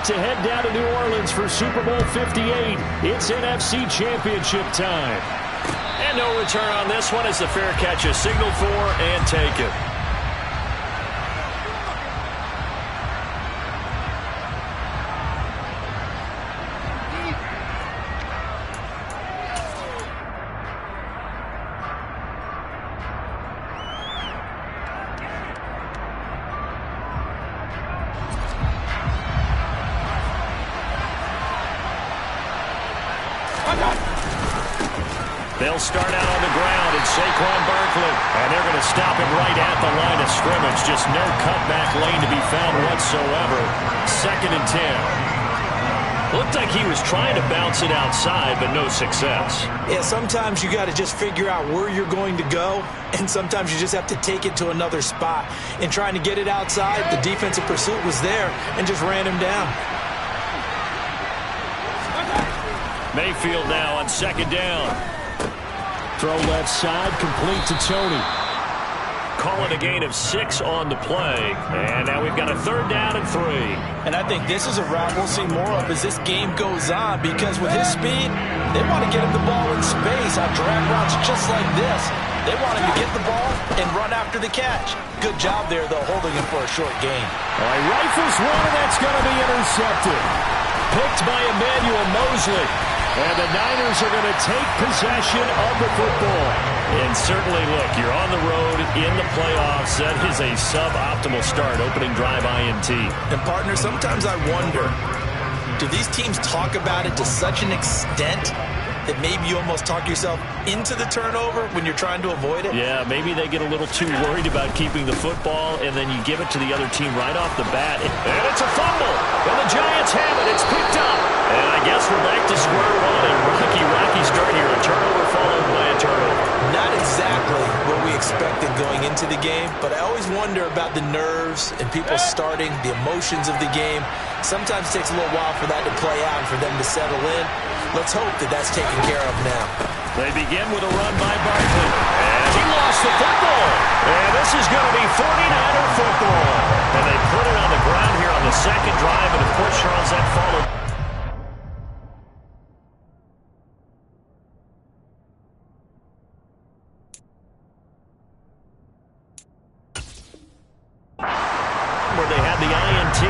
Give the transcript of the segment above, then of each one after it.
to head down to New Orleans for Super Bowl 58. It's NFC Championship time. And no return on this one as the fair catch is signaled for and taken. They'll start out on the ground. It's Saquon Barkley. And they're going to stop him right at the line of scrimmage. Just no cutback lane to be found whatsoever. 2nd and 10. Looked like he was trying to bounce it outside, but no success. Yeah, sometimes you got to just figure out where you're going to go, and sometimes you just have to take it to another spot. In trying to get it outside, the defensive pursuit was there and just ran him down. Mayfield now on 2nd down. Throw left side, complete to Tony. Call it a gain of 6 on the play. And now we've got a 3rd down and 3. And I think this is a route we'll see more of as this game goes on, because with his speed, they want to get him the ball in space on drag routes just like this. They want him to get the ball and run after the catch. Good job there, though, holding him for a short gain. All right, rifles one, and that's going to be intercepted. Picked by Emmanuel Mosley. And the Niners are going to take possession of the football. And certainly, look, you're on the road in the playoffs. That is a suboptimal start, opening drive INT. And, partner, sometimes I wonder, do these teams talk about it to such an extent that maybe you almost talk yourself into the turnover when you're trying to avoid it? Yeah, maybe they get a little too worried about keeping the football, and then you give it to the other team right off the bat. And it's a fumble, and the Giants have it. It's picked up. And I guess we're back to square one, and rocky start here. A turnover followed by a turnover. Not exactly what we expected going into the game, but I always wonder about the nerves and people starting, the emotions of the game. Sometimes it takes a little while for that to play out and for them to settle in. Let's hope that that's taken care of now. They begin with a run by Barkley. And he lost the football. And this is going to be 49er football. And they put it on the ground here on the 2nd drive. And, of course, Charles, that followed. Where they had the INT.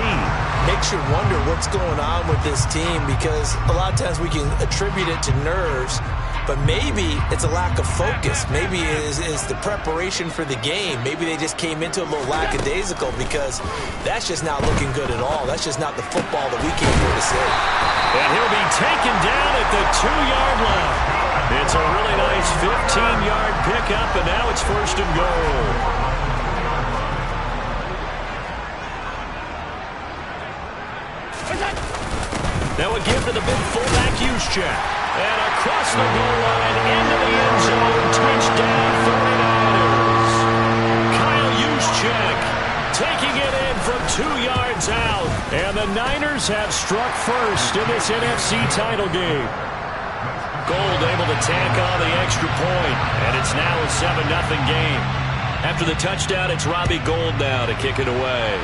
Makes you wonder what's going on with this team, because a lot of times we can attribute it to nerves, but maybe it's a lack of focus. Maybe it is the preparation for the game. Maybe they just came into a little lackadaisical, because that's just not looking good at all. That's just not the football that we came here to see. And he'll be taken down at the 2-yard line. It's a really nice 15-yard pickup, and now it's 1st and goal. Now a give to the big fullback Juszczyk. And across the goal line into the end zone. Touchdown 49ers. Kyle Juszczyk taking it in from 2 yards out. And the Niners have struck first in this NFC title game. Gold able to tack on the extra point. And it's now a 7-0 game. After the touchdown, it's Robbie Gould now to kick it away.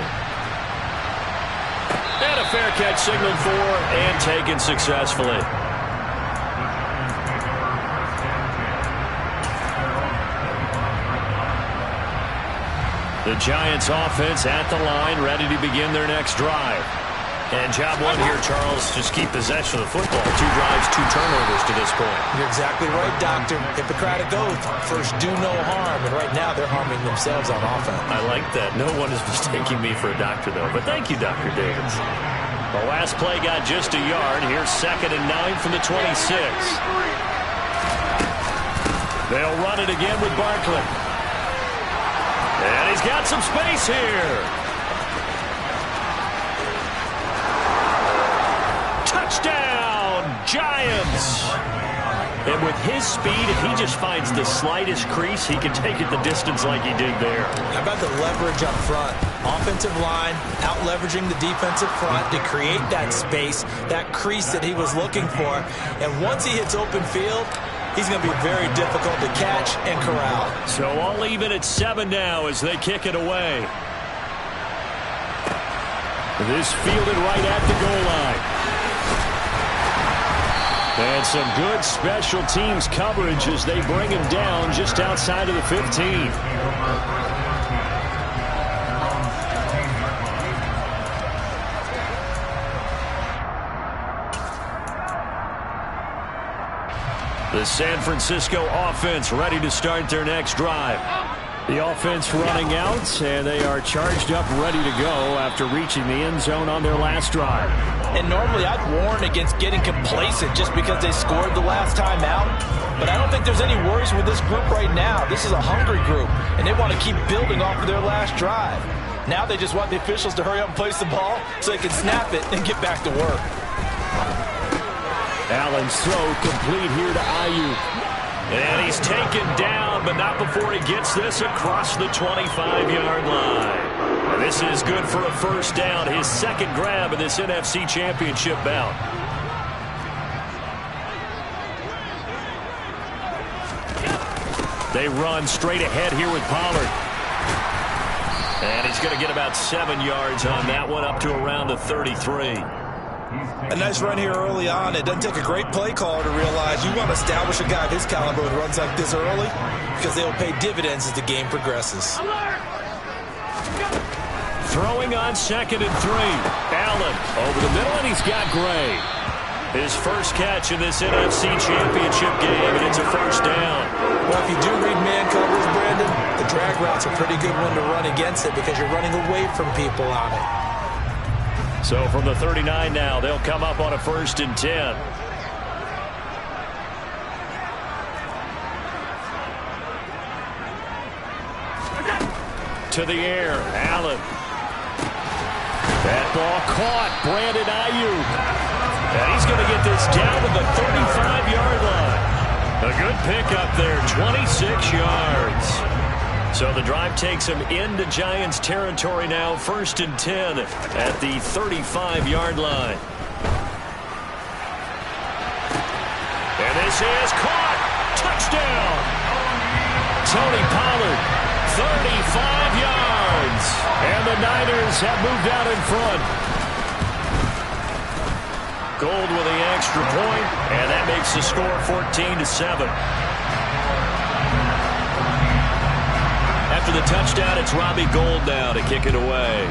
And a fair catch signaled for and taken successfully. The Giants offense at the line, ready to begin their next drive. And job one here, Charles, just keep possession of the football. 2 drives, 2 turnovers to this point. You're exactly right, Doctor. Hippocratic oath. First, do no harm. And right now, they're harming themselves on offense. I like that. No one is mistaking me for a doctor, though. But thank you, Dr. Davis. The last play got just a yard. Here's 2nd and 9 from the 26. They'll run it again with Barkley. And he's got some space here. Touchdown, Giants! And with his speed, if he just finds the slightest crease, he can take it the distance like he did there. How about the leverage up front? Offensive line out-leveraging the defensive front to create that space, that crease that he was looking for. And once he hits open field, he's going to be very difficult to catch and corral. So all even at 7 now as they kick it away. This fielded right at the goal line. And some good special teams coverage as they bring him down just outside of the 15. The San Francisco offense ready to start their next drive. The offense running out, and they are charged up, ready to go after reaching the end zone on their last drive. And normally I'd warn against getting complacent just because they scored the last time out. But I don't think there's any worries with this group right now. This is a hungry group, and they want to keep building off of their last drive. Now they just want the officials to hurry up and place the ball so they can snap it and get back to work. Allen's throw complete here to Ayuk. And he's taken down, but not before he gets this across the 25-yard line. And this is good for a first down, his second grab in this NFC Championship bout. They run straight ahead here with Pollard. And he's going to get about 7 yards on that one, up to around the 33. A nice run here early on. It doesn't take a great play caller to realize you want to establish a guy of his caliber who runs like this early because they will pay dividends as the game progresses. Throwing on 2nd and 3. Allen over the middle, and he's got Gray. His first catch in this NFC Championship game, and it's a first down. Well, if you do read man coverage, Brandon, the drag route's a pretty good one to run against it because you're running away from people on it. So from the 39 now, they'll come up on a 1st and 10. To the air, Allen. That ball caught, Brandon Ayuk. And he's going to get this down to the 35-yard line. A good pickup there, 26 yards. So the drive takes him into Giants territory now, 1st and 10 at the 35-yard line. And this is caught. Touchdown. Tony Pollard, 35 yards. And the Niners have moved out in front. Gold with the extra point, and that makes the score 14-7. After the touchdown, it's Robbie Gould now to kick it away.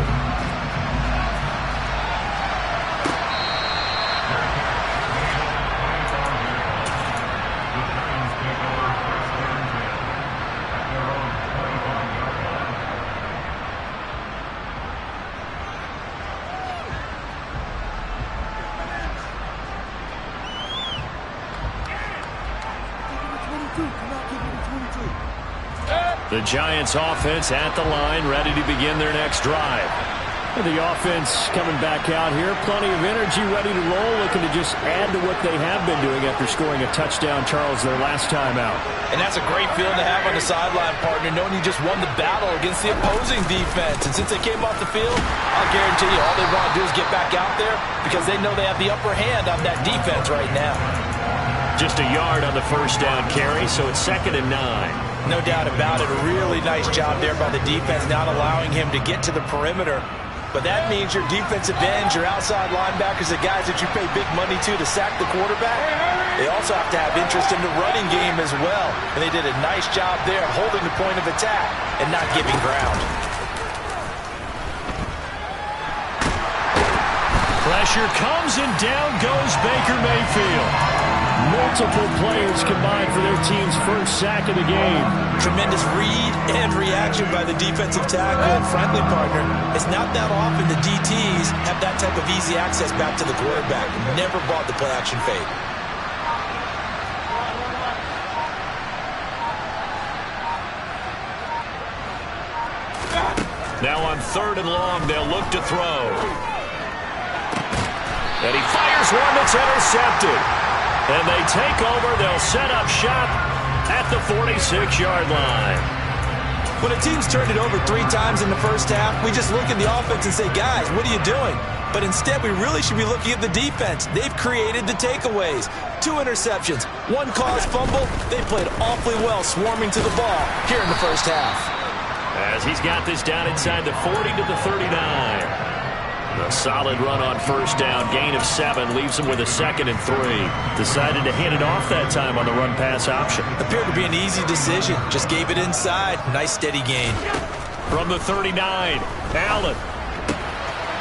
The Giants offense at the line, ready to begin their next drive. And the offense coming back out here, plenty of energy, ready to roll, looking to just add to what they have been doing after scoring a touchdown, Charles, their last time out. And that's a great feeling to have on the sideline, partner, knowing you just won the battle against the opposing defense. And since they came off the field, I'll guarantee you all they want to do is get back out there because they know they have the upper hand on that defense right now. Just a yard on the first down carry, so it's 2nd and 9. No doubt about it. A really nice job there by the defense, not allowing him to get to the perimeter. But that means your defensive ends, your outside linebackers, the guys that you pay big money to sack the quarterback, they also have to have interest in the running game as well. And they did a nice job there holding the point of attack and not giving ground. Pressure comes, and down goes Baker Mayfield. Multiple players combined for their team's first sack of the game. Tremendous read and reaction by the defensive tackle and friendly partner. It's not that often the DTs have that type of easy access back to the quarterback. Never bought the play action fade. Now on 3rd and long, they'll look to throw. And he fires one that's intercepted. And they take over. They'll set up shop at the 46-yard line. When a team's turned it over 3 times in the first half, we just look at the offense and say, guys, what are you doing? But instead, we really should be looking at the defense. They've created the takeaways. 2 interceptions, 1 caused fumble. They played awfully well swarming to the ball here in the first half. As he's got this down inside the 40 to the 39. A solid run on first down. Gain of 7 leaves him with a 2nd and 3. Decided to hand it off that time on the run-pass option. Appeared to be an easy decision. Just gave it inside. Nice steady gain. From the 39, Allen.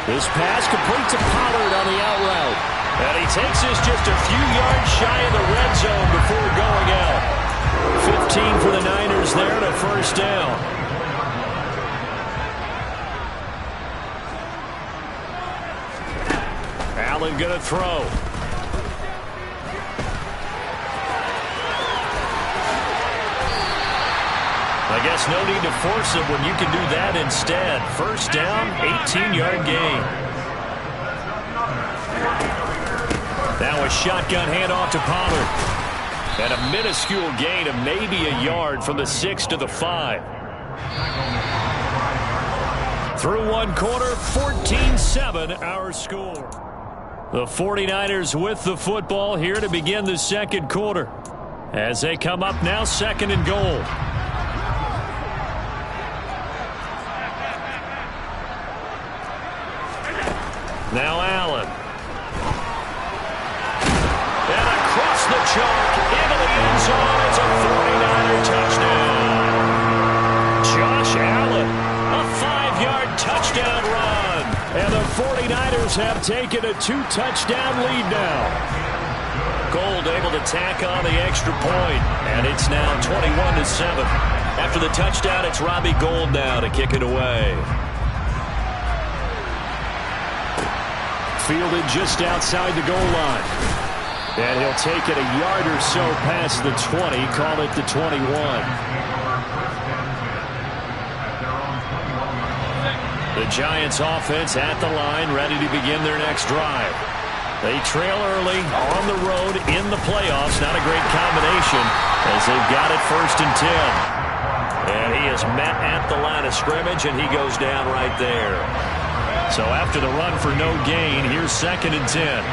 This pass complete to Pollard on the out route. And he takes this just a few yards shy of the red zone before going out. 15 for the Niners there to first down. Allen going to throw. I guess no need to force it when you can do that instead. First down, 18-yard gain. Now a shotgun handoff to Pollard. And a minuscule gain of maybe a yard from the 6 to the 5. Through one quarter, 14-7 our score. The 49ers with the football here to begin the second quarter. As they come up now, 2nd and goal. Now Allen. And across the chalk into the end zone. It's a 49er touchdown. Josh Allen, a 5-yard touchdown run. And the 49ers have taken a 2-touchdown lead now. Gold able to tack on the extra point. And it's now 21-7. After the touchdown, it's Robbie Gould now to kick it away. Fielded just outside the goal line. And he'll take it a yard or so past the 20, call it the 21. The Giants offense at the line, ready to begin their next drive. They trail early on the road in the playoffs. Not a great combination as they've got it 1st and 10. And he is met at the line of scrimmage, and he goes down right there. So after the run for no gain, here's 2nd and 10.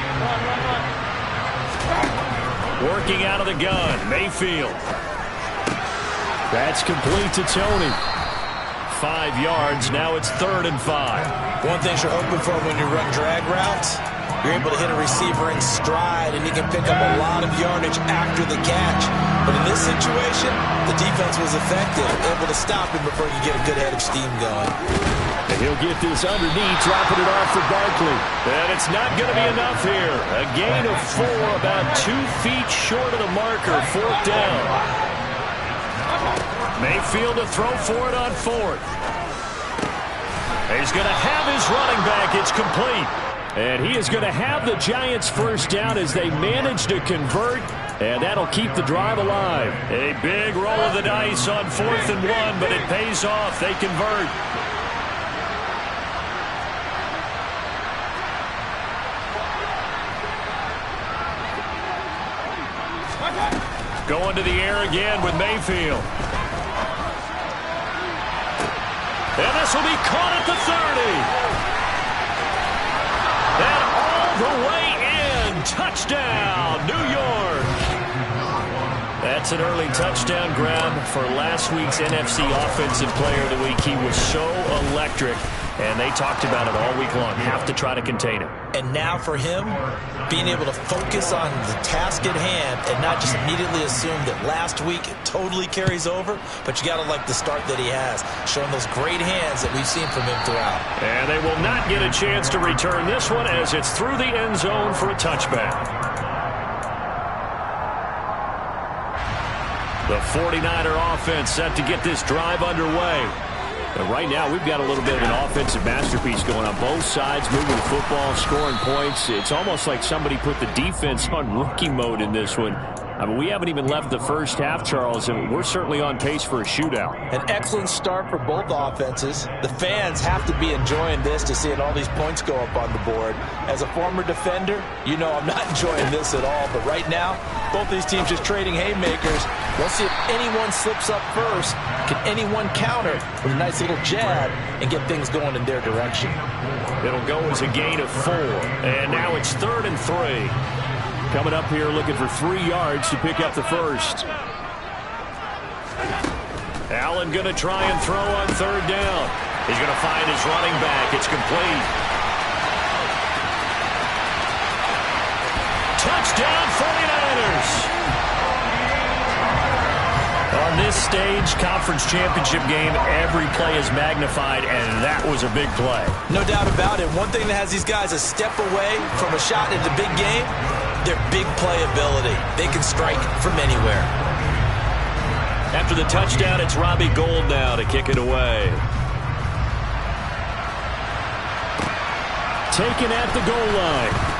Working out of the gun, Mayfield. That's complete to Tony. 5 yards, now it's 3rd and 5. One thing you're hoping for when you run drag routes, you're able to hit a receiver in stride, and he can pick up a lot of yardage after the catch. But in this situation, the defense was effective, able to stop him before you get a good head of steam going. And he'll get this underneath, dropping it off for Barkley. And it's not going to be enough here. A gain of 4, about 2 feet short of the marker, 4th down. Mayfield to throw for it on 4th. He's going to have his running back. It's complete. And he is going to have the Giants first down as they manage to convert. And that'll keep the drive alive. A big roll of the dice on 4th and 1, but it pays off. They convert. Going to the air again with Mayfield. And this will be caught at the 30. And all the way in. Touchdown, New York. That's an early touchdown grab for last week's NFC Offensive Player of the Week. He was so electric, and they talked about it all week long. Have to try to contain him. And now for him, being able to focus on the task at hand and not just immediately assume that last week it totally carries over, but you got to like the start that he has, showing those great hands that we've seen from him throughout. And they will not get a chance to return this one as it's through the end zone for a touchback. The 49er offense set to get this drive underway. But right now, we've got a little bit of an offensive masterpiece going on both sides, moving the football, scoring points. It's almost like somebody put the defense on rookie mode in this one. I mean, we haven't even left the first half, Charles, and we're certainly on pace for a shootout. An excellent start for both offenses. The fans have to be enjoying this to seeing all these points go up on the board. As a former defender, you know I'm not enjoying this at all. But right now, both these teams just trading haymakers. Let's see if anyone slips up first. Can anyone counter with a nice little jab and get things going in their direction? It'll go as a gain of 4. And now it's 3rd and 3. Coming up here looking for 3 yards to pick up the first. Allen going to try and throw on 3rd down. He's going to find his running back. It's complete. Touchdown, 49ers. On this stage, conference championship game, every play is magnified, and that was a big play. No doubt about it. One thing that has these guys a step away from a shot in the big game, their big play ability. They can strike from anywhere. After the touchdown, it's Robbie Gould now to kick it away. Taken at the goal line.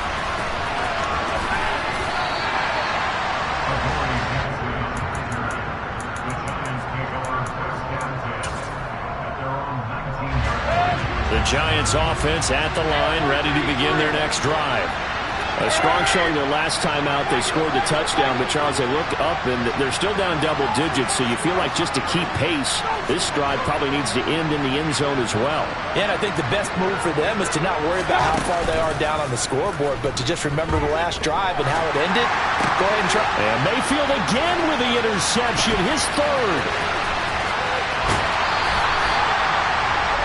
The Giants offense at the line, ready to begin their next drive. A strong showing their last time out. They scored the touchdown, but Charles, they look up and they're still down double digits, so you feel like just to keep pace, this drive probably needs to end in the end zone as well. Yeah, and I think the best move for them is to not worry about how far they are down on the scoreboard, but to just remember the last drive and how it ended. Go ahead and try. And Mayfield again with the interception, his third.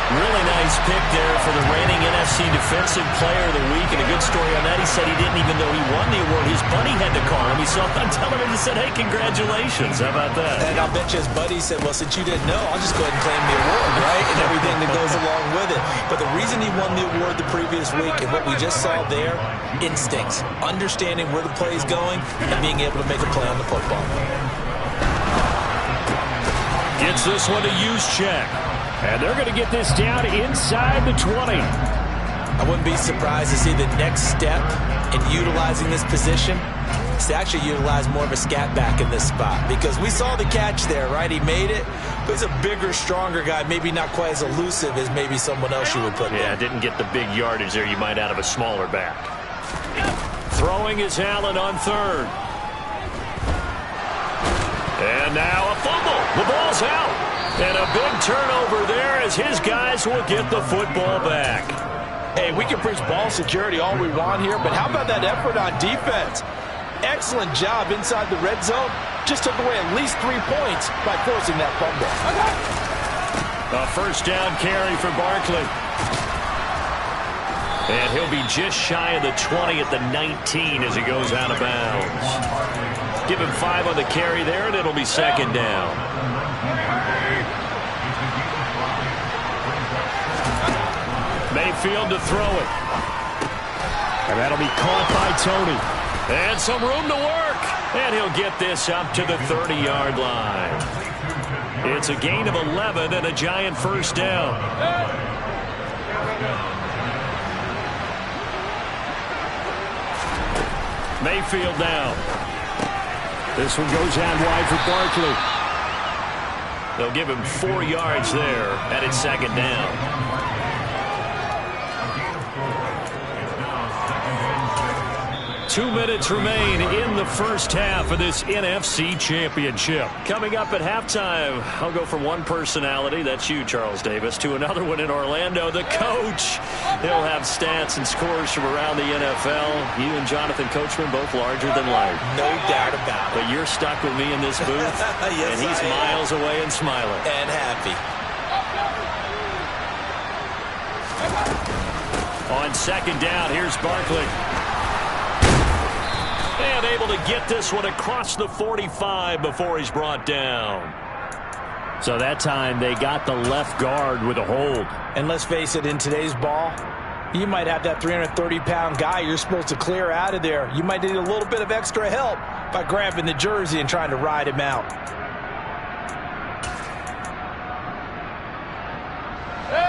Really nice pick there for the reigning NFC Defensive Player of the Week. And a good story on that, he said he didn't even know he won the award. His buddy had to call him. He saw it on television and said, hey, congratulations. How about that? And I'll bet you his buddy said, well, since you didn't know, I'll just go ahead and claim the award, right? And everything that goes along with it. But the reason he won the award the previous week and what we just saw there, instincts, understanding where the play is going and being able to make a play on the football. Gets this one to Juszczyk. And they're going to get this down inside the 20. I wouldn't be surprised to see the next step in utilizing this position is to actually utilize more of a scat back in this spot. Because we saw the catch there, right? He made it, but he's a bigger, stronger guy, maybe not quite as elusive as maybe someone else you would put there. Yeah, didn't get the big yardage there you might out of a smaller back. Throwing is Allen on third. And now a fumble. The ball's out. And a big turnover there as his guys will get the football back. Hey, we can preach ball security all we want here, but how about that effort on defense? Excellent job inside the red zone. Just took away at least 3 points by forcing that fumble. A first down carry for Barkley. And he'll be just shy of the 20 at the 19 as he goes out of bounds. Give him 5 on the carry there, and it'll be second down. Mayfield to throw it. And that'll be caught by Tony. And some room to work. And he'll get this up to the 30-yard line. It's a gain of 11 and a Giant first down. Mayfield down. This one goes out wide for Barkley. They'll give him 4 yards there, and it's second down. 2 minutes remain in the first half of this NFC Championship. Coming up at halftime, I'll go from one personality, that's you, Charles Davis, to another one in Orlando, the coach. He'll have stats and scores from around the NFL. You and Jonathan Coachman both larger than life. No doubt about it. But you're stuck with me in this booth, yes, and he's miles away and smiling. And happy. On second down, here's Barkley. And able to get this one across the 45 before he's brought down. So that time they got the left guard with a hold. And let's face it, in today's ball, you might have that 330-pound guy you're supposed to clear out of there. You might need a little bit of extra help by grabbing the jersey and trying to ride him out.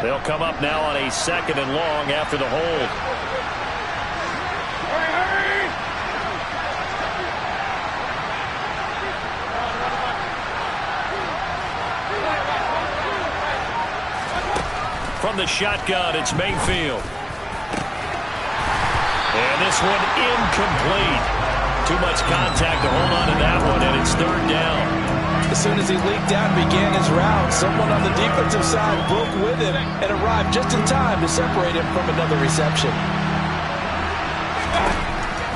They'll come up now on a second and long after the hold. From the shotgun, it's Mayfield. And this one incomplete. Too much contact to hold on to that one, and it's third down. As soon as he leaked out and began his route, someone on the defensive side broke with him and arrived just in time to separate him from another reception.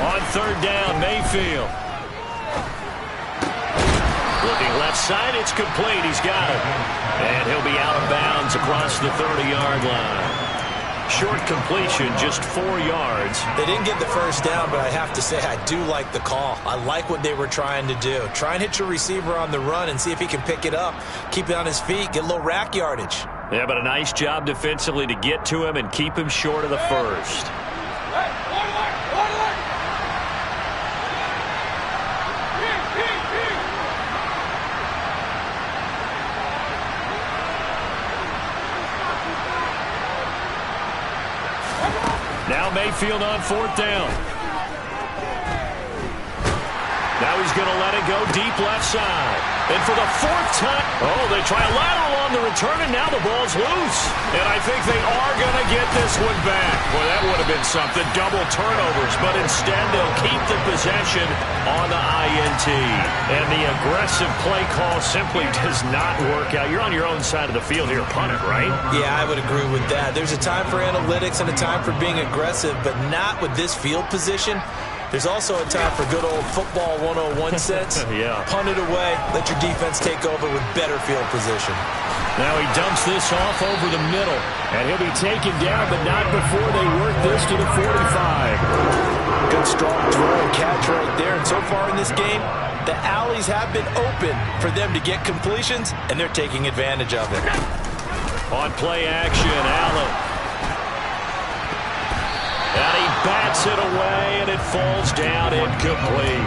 On third down, Mayfield. Looking left side, it's complete. He's got it. And he'll be out of bounds across the 30-yard line. Short completion, just 4 yards. They didn't get the first down, but I have to say I do like the call. I like what they were trying to do. Try and hit your receiver on the run and see if he can pick it up. Keep it on his feet, get a little rack yardage. Yeah, but a nice job defensively to get to him and keep him short of the first. Now Mayfield on 4th down. Now he's going to let it go deep left side. And for the 4th time, they try a lateral on the return, and now the ball's loose. And I think they are going to get this one back. Well, that would have been something, double turnovers, but instead they'll keep the possession on the INT. And the aggressive play call simply does not work out. You're on your own side of the field here, punt it, right? Yeah, I would agree with that. There's a time for analytics and a time for being aggressive, but not with this field position. There's also a time for good old football 101 sense. Yeah. Punt it away. Let your defense take over with better field position. Now he dumps this off over the middle. And he'll be taken down, but not before they work this to the 45. Good strong throw and catch right there. And so far in this game, the alleys have been open for them to get completions, and they're taking advantage of it. On play action, Allen. And he bats it away, and it falls down incomplete.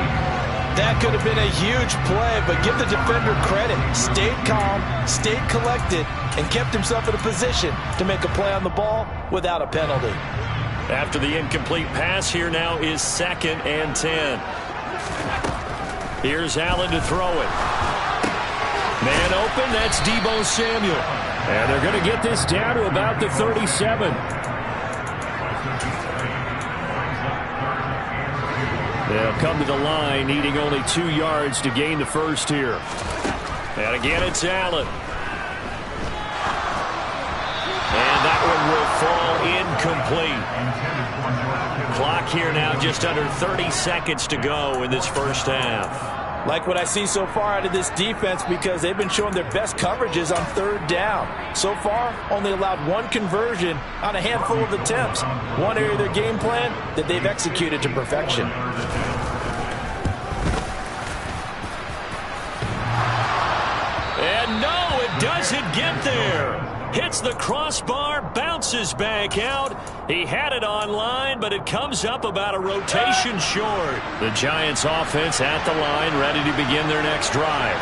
That could have been a huge play, but give the defender credit. Stayed calm, stayed collected, and kept himself in a position to make a play on the ball without a penalty. After the incomplete pass, here now is 2nd and 10. Here's Allen to throw it. Man open, that's Deebo Samuel. And they're going to get this down to about the 37. They'll come to the line, needing only 2 yards to gain the first here. And again, it's Allen. And that one will fall incomplete. Clock here now just under 30 seconds to go in this first half. Like what I see so far out of this defense, because they've been showing their best coverages on 3rd down. So far, only allowed 1 conversion on a handful of attempts. One area of their game plan that they've executed to perfection. And no, it doesn't get there. Hits the crossbar, bounces back out. He had it on line, but it comes up about a rotation short. The Giants offense at the line, ready to begin their next drive.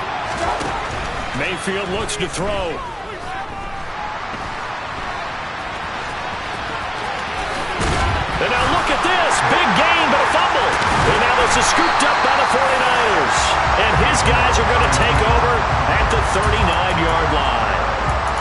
Mayfield looks to throw. And now look at this. Big gain, but a fumble. And now this is scooped up by the 49ers. And his guys are going to take over at the 39-yard line.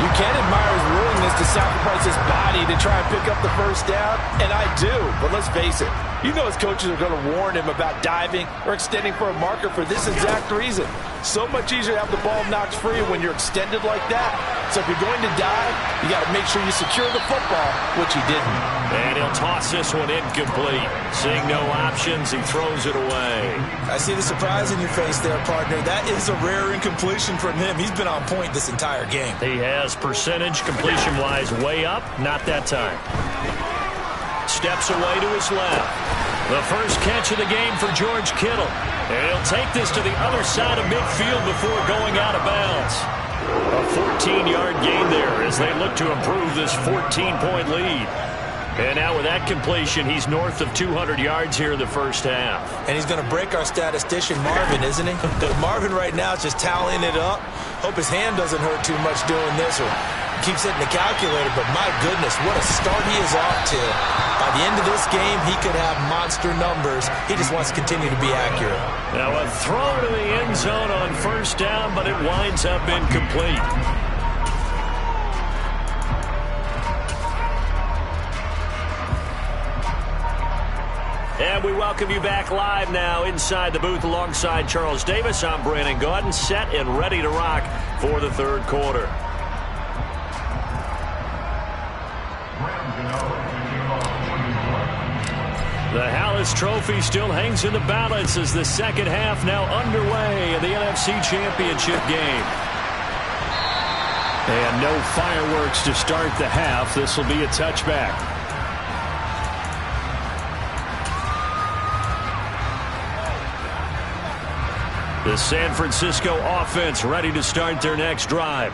You can admire his willingness to sacrifice his body to try and pick up the first down, and I do, but let's face it. You know his coaches are going to warn him about diving or extending for a marker for this exact reason. So much easier to have the ball knocked free when you're extended like that. So if you're going to dive, you got to make sure you secure the football, which he didn't. And he'll toss this one incomplete. Seeing no options, he throws it away. I see the surprise in your face there, partner. That is a rare incompletion from him. He's been on point this entire game. He has percentage completion-wise way up. Not that time. Steps away to his left. The first catch of the game for George Kittle. And he'll take this to the other side of midfield before going out of bounds. A 14-yard gain there as they look to improve this 14-point lead. And now with that completion, he's north of 200 yards here in the first half. And he's going to break our statistician, Marvin, isn't he? Marvin right now is just tallying it up. Hope his hand doesn't hurt too much doing this or keeps hitting the calculator. But my goodness, what a start he is off to. By the end of this game, he could have monster numbers. He just wants to continue to be accurate. Now a throw to the end zone on first down, but it winds up incomplete. And we welcome you back live now inside the booth alongside Charles Davis. I'm Brandon Gaudin, set and ready to rock for the third quarter. The Hallis Trophy still hangs in the balance as the second half now underway in the NFC Championship game. And no fireworks to start the half. This will be a touchback. The San Francisco offense ready to start their next drive.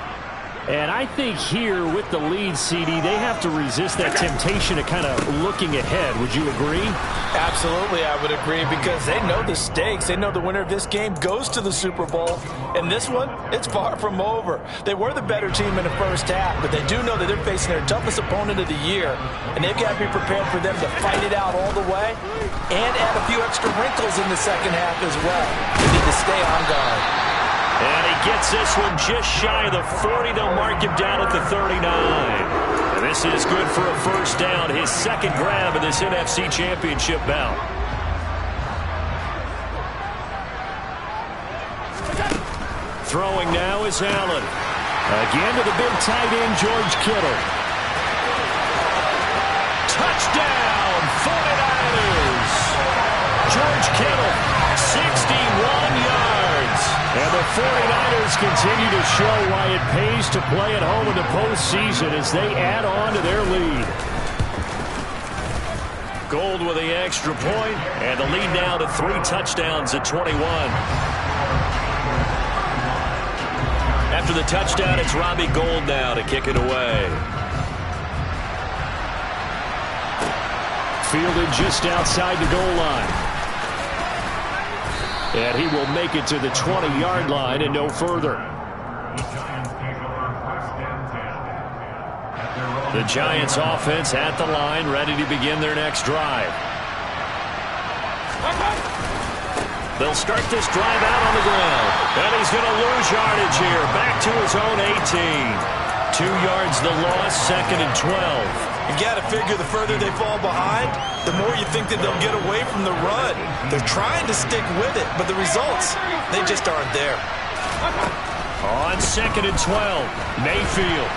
And I think here with the lead, CD, they have to resist that temptation of kind of looking ahead. Would you agree? Absolutely, I would agree, because they know the stakes. They know the winner of this game goes to the Super Bowl. And this one, it's far from over. They were the better team in the first half, but they do know that they're facing their toughest opponent of the year. And they've got to be prepared for them to fight it out all the way and add a few extra wrinkles in the second half as well. They need to stay on guard. And he gets this one just shy of the 40. They'll mark him down at the 39. And this is good for a first down. His second grab in this NFC Championship bout. Throwing now is Allen. Again to the big tight end, George Kittle. Touchdown, 49ers. George Kittle, 61 yards. And the 49ers continue to show why it pays to play at home in the postseason as they add on to their lead. Gold with the extra point, and the lead now to 3 touchdowns at 21. After the touchdown, it's Robbie Gould now to kick it away. Fielded just outside the goal line. And he will make it to the 20-yard line and no further. The Giants offense at the line, ready to begin their next drive. They'll start this drive out on the ground. And he's going to lose yardage here. Back to his own 18. 2 yards the loss, 2nd and 12. You got to figure the further they fall behind, the more you think that they'll get away from the run. They're trying to stick with it, but the results, they just aren't there. On 2nd and 12, Mayfield.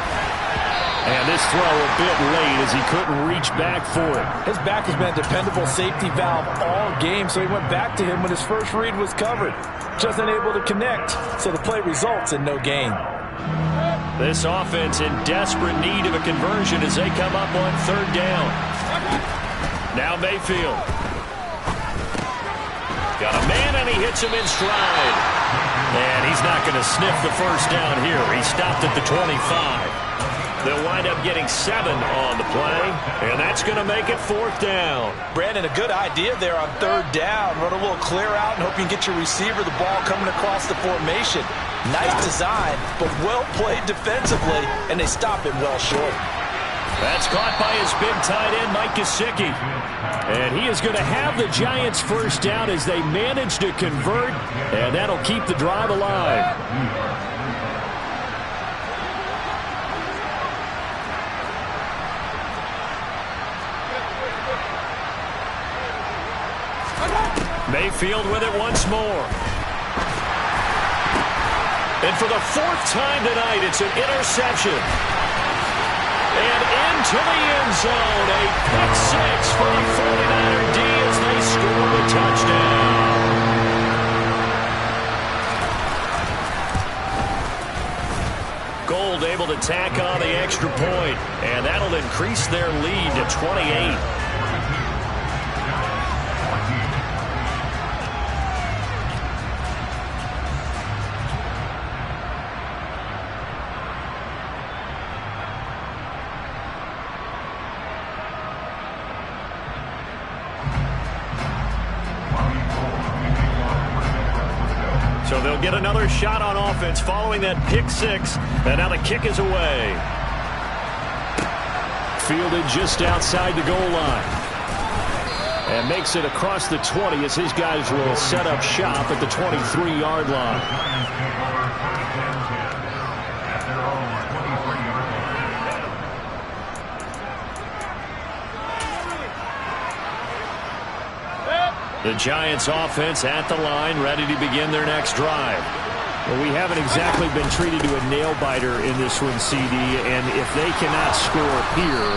And this throw a bit late as he couldn't reach back for it. His back has been a dependable safety valve all game, so he went back to him when his first read was covered. Just unable to connect, so the play results in no gain. This offense in desperate need of a conversion as they come up on 3rd down. Now Mayfield. Got a man, and he hits him in stride. And he's not going to sniff the first down here. He stopped at the 25. They'll wind up getting 7 on the play, and that's going to make it 4th down. Brandon, a good idea there on 3rd down. Run a little clear out and hope you can get your receiver the ball coming across the formation. Nice design, but well played defensively, and they stop him well short. That's caught by his big tight end, Mike Gesicki. And he is going to have the Giants first down as they manage to convert, and that'll keep the drive alive. Mayfield with it once more. And for the 4th time tonight, it's an interception. And into the end zone, a pick 6 for the 49er D as they score the touchdown. Gould able to tack on the extra point, and that'll increase their lead to 28. So they'll get another shot on offense following that pick 6. And now the kick is away. Fielded just outside the goal line. And makes it across the 20 as his guys will set up shop at the 23-yard line. The Giants offense at the line, ready to begin their next drive. Well, we haven't exactly been treated to a nail-biter in this one, CD, and if they cannot score here,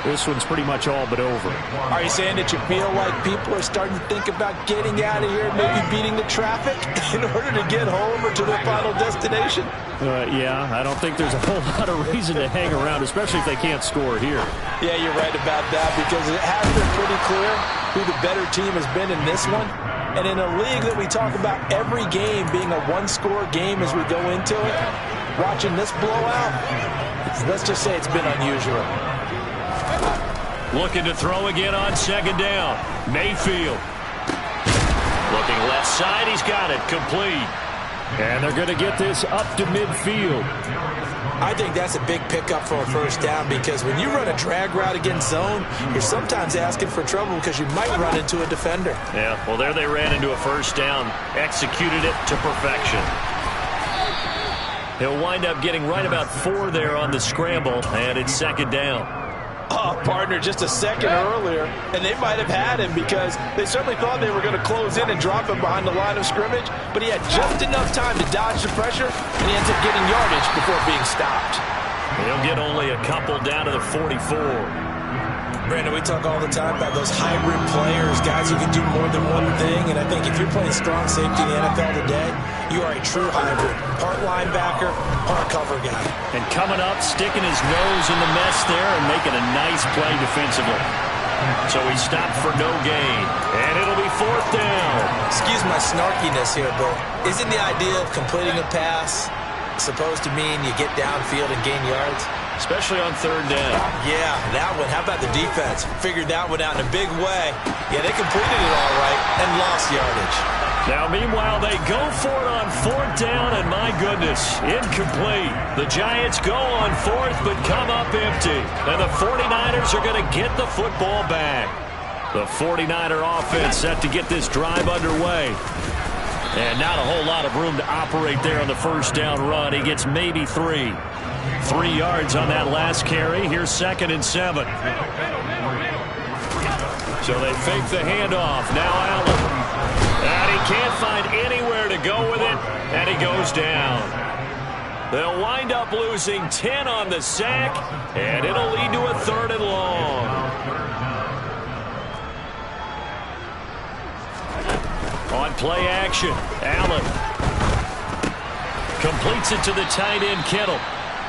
this one's pretty much all but over. Are you saying that you feel like people are starting to think about getting out of here, maybe beating the traffic in order to get home or to their final destination? Yeah, I don't think there's a whole lot of reason to hang around, especially if they can't score here. Yeah, you're right about that, because it has been pretty clear who the better team has been in this one. And in a league that we talk about every game being a one-score game as we go into it, watching this blowout, let's just say it's been unusual. Looking to throw again on second down. Mayfield. Looking left side, he's got it, complete. And they're going to get this up to midfield. I think that's a big pickup for a first down, because when you run a drag route against zone, you're sometimes asking for trouble because you might run into a defender. Yeah, well, there they ran into a first down, executed it to perfection. He'll wind up getting right about 4 there on the scramble, and it's second down. Oh, partner, just a second earlier, and they might have had him, because they certainly thought they were going to close in and drop him behind the line of scrimmage, but he had just enough time to dodge the pressure, and he ends up getting yardage before being stopped. He'll get only a couple down to the 44. Brandon, we talk all the time about those hybrid players, guys who can do more than one thing, and I think if you're playing strong safety in the NFL today, you are a true hybrid. Part linebacker, part cover guy. And coming up, sticking his nose in the mess there and making a nice play defensively. So he stopped for no gain, and it'll be fourth down. Excuse my snarkiness here, but isn't the idea of completing a pass supposed to mean you get downfield and gain yards? Especially on third down. Yeah, that one. How about the defense? Figured that one out in a big way. Yeah, they completed it all right and lost yardage. Now, meanwhile, they go for it on fourth down, and my goodness, incomplete. The Giants go on fourth, but come up empty. And the 49ers are going to get the football back. The 49er offense set to get this drive underway. And not a whole lot of room to operate there on the first down run. He gets maybe 3. 3 yards on that last carry. Here's 2nd and 7. So they fake the handoff. Now Allen. And he can't find anywhere to go with it. And he goes down. They'll wind up losing 10 on the sack. And it'll lead to a 3rd and long. On play action, Allen completes it to the tight end, Kittle.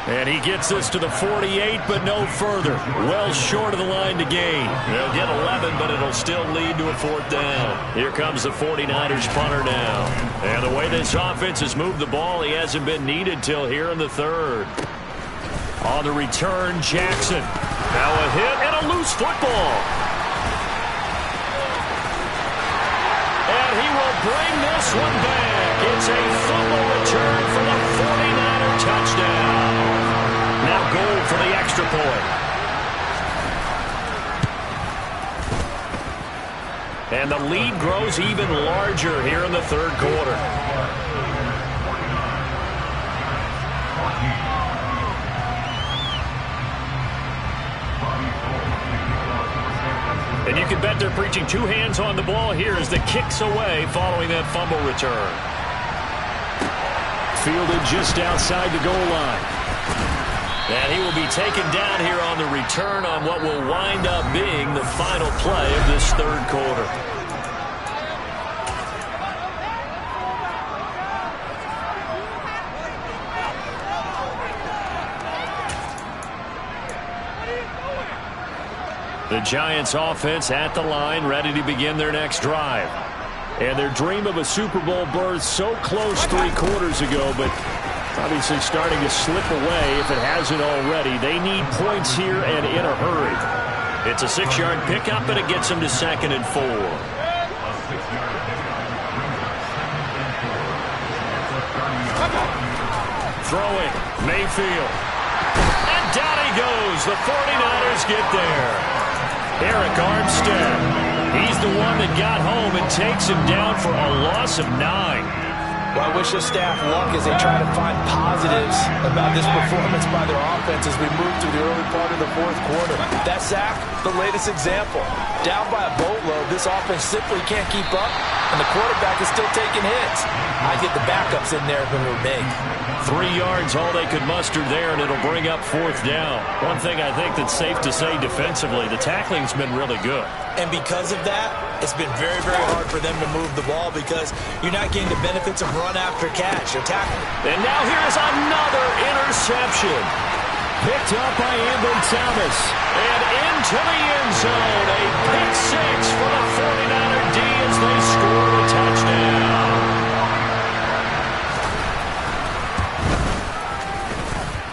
And he gets this to the 48, but no further. Well short of the line to gain. They'll get 11, but it'll still lead to a 4th down. Here comes the 49ers punter now. And the way this offense has moved the ball, he hasn't been needed till here in the 3rd. On the return, Jackson. Now a hit and a loose football. And he will bring this one back. It's a fumble return for the 49er touchdown. Now goal for the extra point. And the lead grows even larger here in the 3rd quarter. And you can bet they're preaching 2 hands on the ball here as the kicks away following that fumble return. Fielded just outside the goal line. And he will be taken down here on the return on what will wind up being the final play of this 3rd quarter. The Giants offense at the line, ready to begin their next drive. And their dream of a Super Bowl berth so close 3 quarters ago, but obviously starting to slip away if it hasn't already. They need points here and in a hurry. It's a 6-yard pickup, and it gets them to 2nd and 4. Throwing, Mayfield. And down he goes. The 49ers get there. Eric Armstead. He's the one that got home and takes him down for a loss of 9. Well, I wish the staff luck as they try to find positives about this performance by their offense as we move through the early part of the 4th quarter. That sack, the latest example. Down by a boatload, this offense simply can't keep up, and the quarterback is still taking hits. I'd get the backups in there if it were me. 3 yards, all they could muster there, and it'll bring up 4th down. One thing I think that's safe to say defensively, the tackling's been really good. And because of that, it's been very, very hard for them to move the ball because you're not getting the benefits of run after catch. They're tackling. And now here's another interception. Picked up by Madd22. And into the end zone. A pick 6 for the 49er D as they score a touchdown.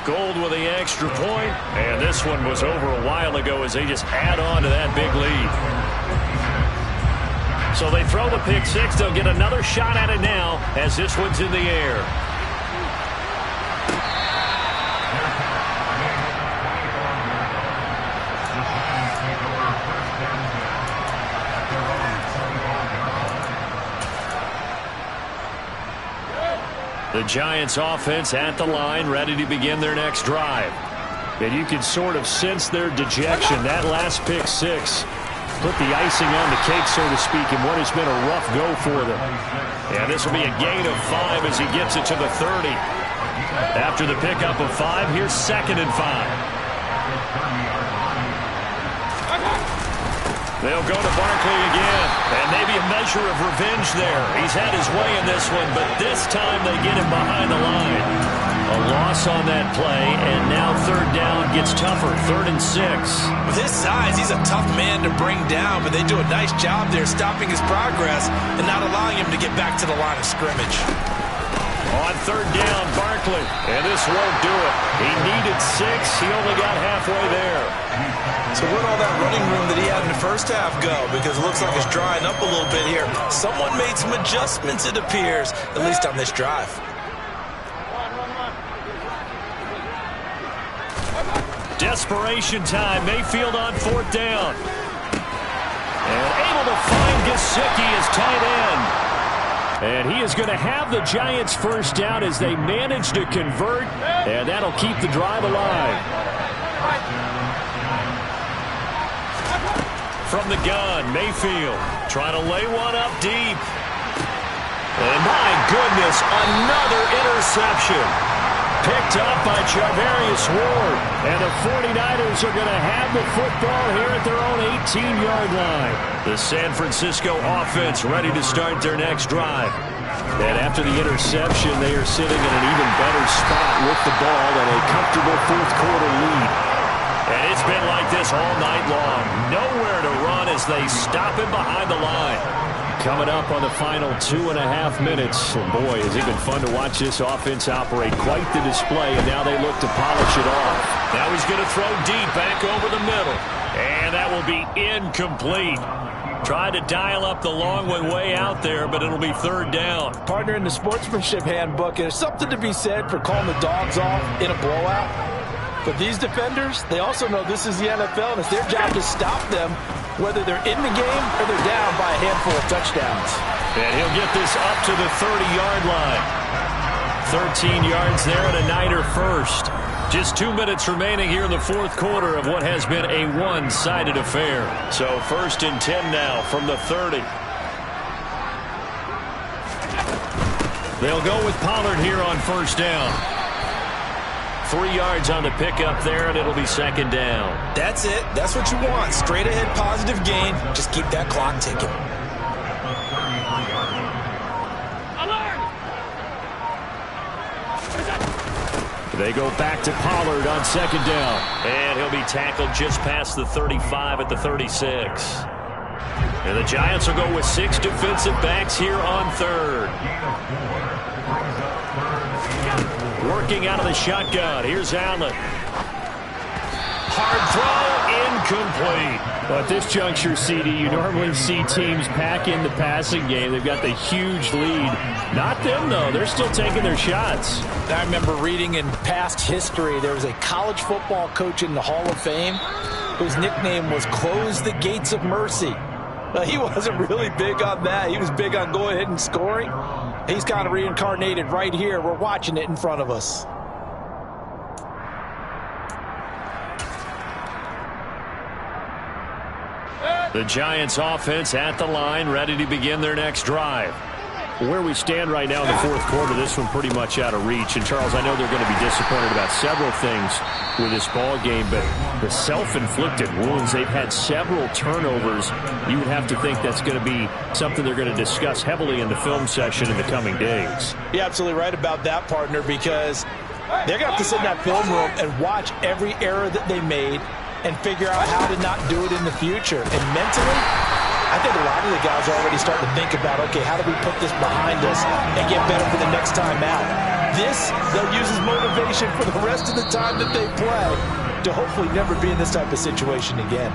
Gold with the extra point. And this one was over a while ago as they just add on to that big lead. So they throw the pick 6. They'll get another shot at it now as this one's in the air. The Giants offense at the line, ready to begin their next drive. And you can sort of sense their dejection. That last pick 6 put the icing on the cake, so to speak, in what has been a rough go for them. And this will be a gain of 5 as he gets it to the 30. After the pickup of 5, here's 2nd and 5. They'll go to Barkley again, and maybe a measure of revenge there. He's had his way in this one, but this time they get him behind the line. A loss on that play, and now 3rd down gets tougher, 3rd and 6. With his size, he's a tough man to bring down, but they do a nice job there stopping his progress and not allowing him to get back to the line of scrimmage. On 3rd down, Barkley, and this won't do it. He needed 6. He only got halfway there. So where'd all that running room that he had in the first half go? Because it looks like it's drying up a little bit here. Someone made some adjustments, it appears, at least on this drive. Desperation time. Mayfield on 4th down. And able to find Gesicki as tight end. And he is going to have the Giants' 1st down as they manage to convert. And that'll keep the drive alive. From the gun, Mayfield trying to lay one up deep. And my goodness, another interception. Picked up by Charvarius Ward. And the 49ers are going to have the football here at their own 18-yard line. The San Francisco offense ready to start their next drive. And after the interception, they are sitting in an even better spot with the ball and a comfortable 4th quarter lead. And it's been like this all night long. Nowhere to run as they stop him behind the line. Coming up on the final 2.5 minutes. And boy, has it been fun to watch this offense operate. Quite the display, and now they look to polish it off. Now he's going to throw deep back over the middle. And that will be incomplete. Tried to dial up the long one way out there, but it'll be 3rd down. Partner, in the sportsmanship handbook, there's something to be said for calling the dogs off in a blowout. But these defenders, they also know this is the NFL, and it's their job to stop them, whether they're in the game or they're down by a handful of touchdowns. And he'll get this up to the 30-yard line. 13 yards there and a Niner 1st. Just 2 minutes remaining here in the 4th quarter of what has been a one-sided affair. So 1st and 10 now from the 30. They'll go with Pollard here on 1st down. 3 yards on the pickup there, and it'll be 2nd down. That's it. That's what you want. Straight ahead positive gain. Just keep that clock ticking. They go back to Pollard on 2nd down. And he'll be tackled just past the 35 at the 36. And the Giants will go with 6 defensive backs here on 3rd. Working out of the shotgun. Here's Allen. Hard throw, incomplete. But at this juncture, CD, you normally see teams pack in the passing game. They've got the huge lead. Not them, though. They're still taking their shots. I remember reading in past history, there was a college football coach in the Hall of Fame whose nickname was Close the Gates of Mercy. He wasn't really big on that. He was big on going ahead and scoring. He's kind of reincarnated right here. We're watching it in front of us. The Giants offense at the line, ready to begin their next drive. Where we stand right now in the fourth quarter, this one pretty much out of reach. And, Charles, I know they're going to be disappointed about several things with this ball game, but the self-inflicted wounds, they've had several turnovers. You would have to think that's going to be something they're going to discuss heavily in the film session in the coming days. You're absolutely right about that, partner, because they're going to have to sit in that film room and watch every error that they made and figure out how to not do it in the future. And mentally, I think a lot of the guys are already starting to think about, okay, how do we put this behind us and get better for the next time out? This, they'll use as motivation for the rest of the time that they play to hopefully never be in this type of situation again.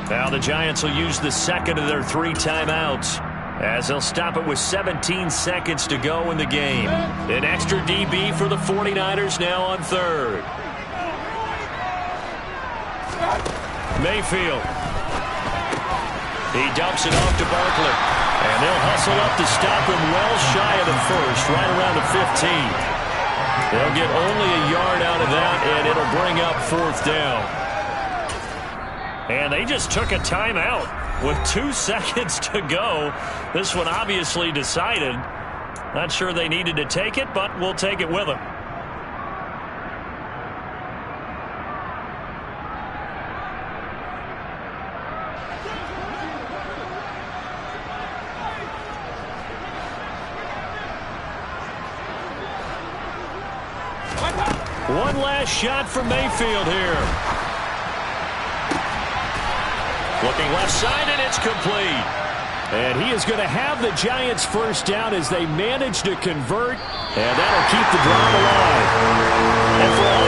Now the Giants will use the second of their 3 timeouts as they'll stop it with 17 seconds to go in the game. An extra DB for the 49ers now on third. Mayfield. He dumps it off to Barkley. And they'll hustle up to stop him well shy of the first, right around the 15. They'll get only a yard out of that, and it'll bring up 4th down. And they just took a timeout with 2 seconds to go. This one obviously decided. Not sure they needed to take it, but we'll take it with them. One last shot from Mayfield here. Looking left side, and it's complete. And he is going to have the Giants first down as they manage to convert, and that'll keep the drive alive. And for all